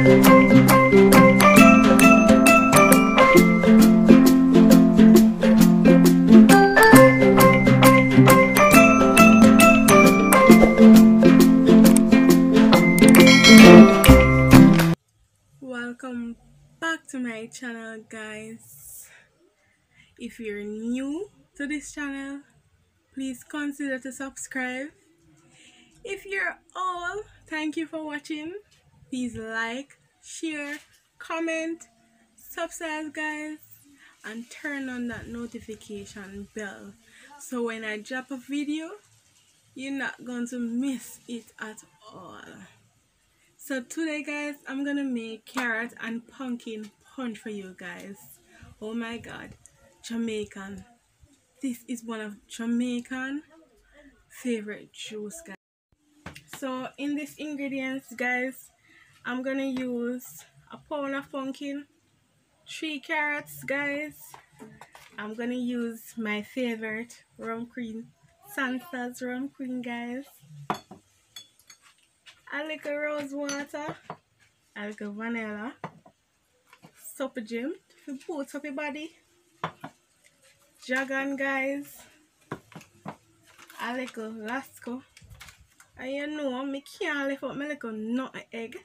Welcome back to my channel, guys. If you're new to this channel, please consider to subscribe. If you're old, thank you for watching. Please like, share, comment, subscribe, guys, and turn on that notification bell so when I drop a video, you're not going to miss it at all. So today, guys, I'm gonna make carrot and pumpkin punch for you guys. Oh my god, Jamaican. This is one of Jamaican favorite juice, guys. So in these ingredients, guys, I'm gonna use a pound of pumpkin, 3 carrots, guys. I'm gonna use my favorite rum cream, Santa's rum cream, guys. A little rose water, a little vanilla, Suplien to boost up your body. Dragon, guys. A little Lasco. And you know, me can't lift up my little nutmeg.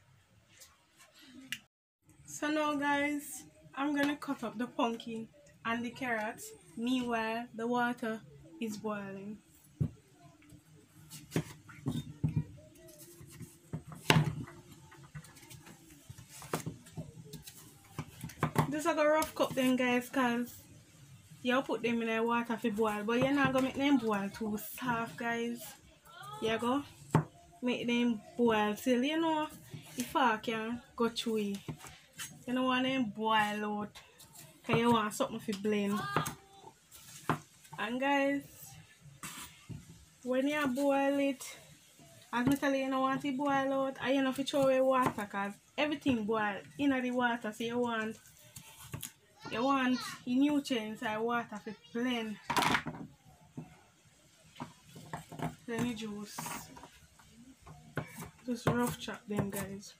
So now, guys, I'm gonna cut up the pumpkin and the carrots. Meanwhile, the water is boiling. Just like a rough cut them, guys, cause you put them in the water to boil, but you're not gonna make them boil too soft, guys. You go make them boil till you know the fat can go through it. You don't want them boil out because you want something to blend. And guys, when you boil it, as I tell you, you don't want it boil out, and you don't have to throw away water because everything boil in the water, so you want the nutrients and water to blend the juice. Just rough chop them, guys.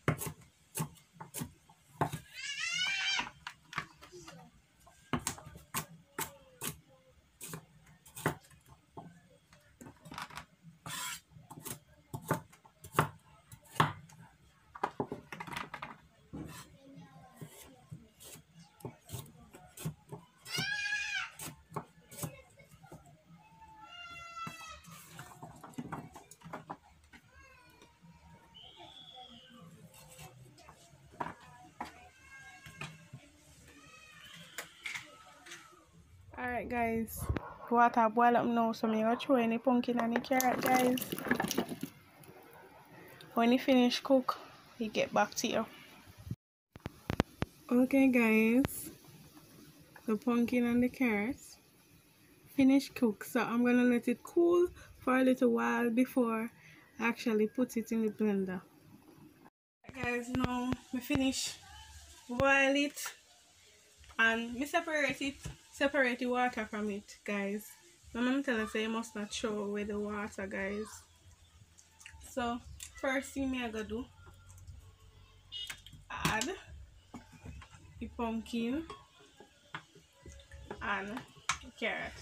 Alright, guys, water boil up now, so I'm going to throw in the pumpkin and the carrot, guys. When you finish cook, you get back to you. Okay, guys, the pumpkin and the carrots finish cook, so I'm going to let it cool for a little while before I actually put it in the blender. Guys, now we finish boil it and we separate the water from it, guys. My mom tell us you must not throw away the water, guys. So first thing I gotta do, add the pumpkin and the carrot.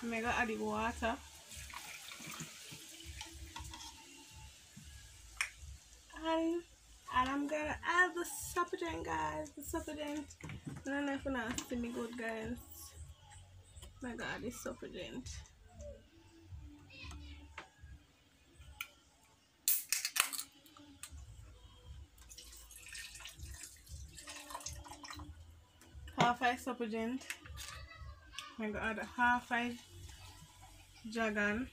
I'm gonna add the water. And I'm gonna add the Suplien, guys. The Suplien. I don't know if you're not seeing me good, guys. I'm gonna add the Suplien. Half a Suplien. I'm gonna add half a dragon.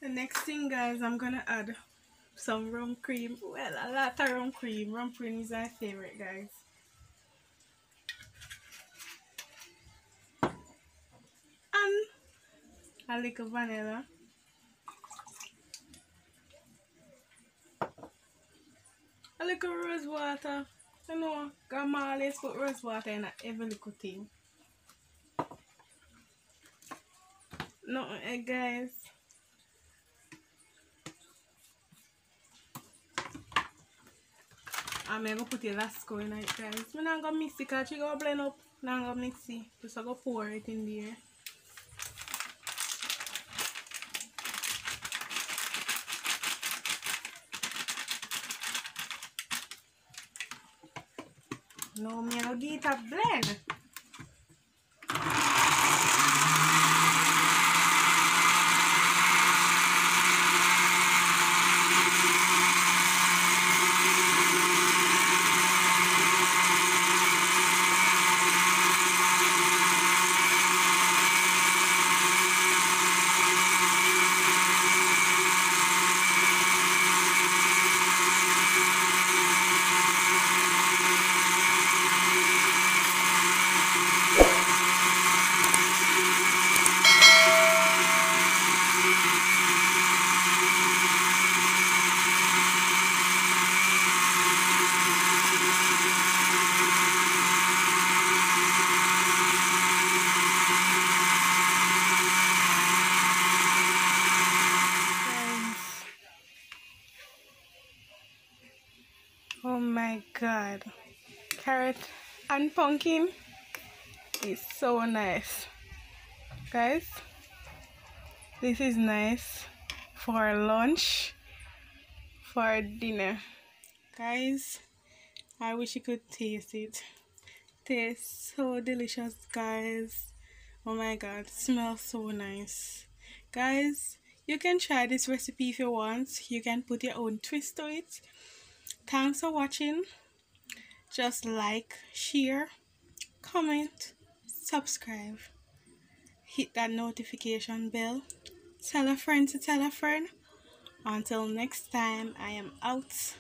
The next thing, guys, I'm gonna add some rum cream. Well, a lot of rum cream. Rum cream is my favorite, guys. And a little vanilla. A little rose water You know, grandma always put rose water in every little thing. Nothing, guys. I'm going to put the Lasco in it, guys. I'm not going to mix it because she going to blend up. I'm going to mix it. Just going to pour it in there. No, I'm going to give it a blend. Oh my god. Carrot and pumpkin is so nice. Guys, this is nice for lunch, for dinner. Guys, I wish you could taste it. Tastes so delicious, guys. Oh my god, smells so nice. Guys, you can try this recipe if you want. You can put your own twist to it. Thanks for watching. Just like, share, comment, subscribe. Hit that notification bell. Tell a friend to tell a friend. Until next time, I am out.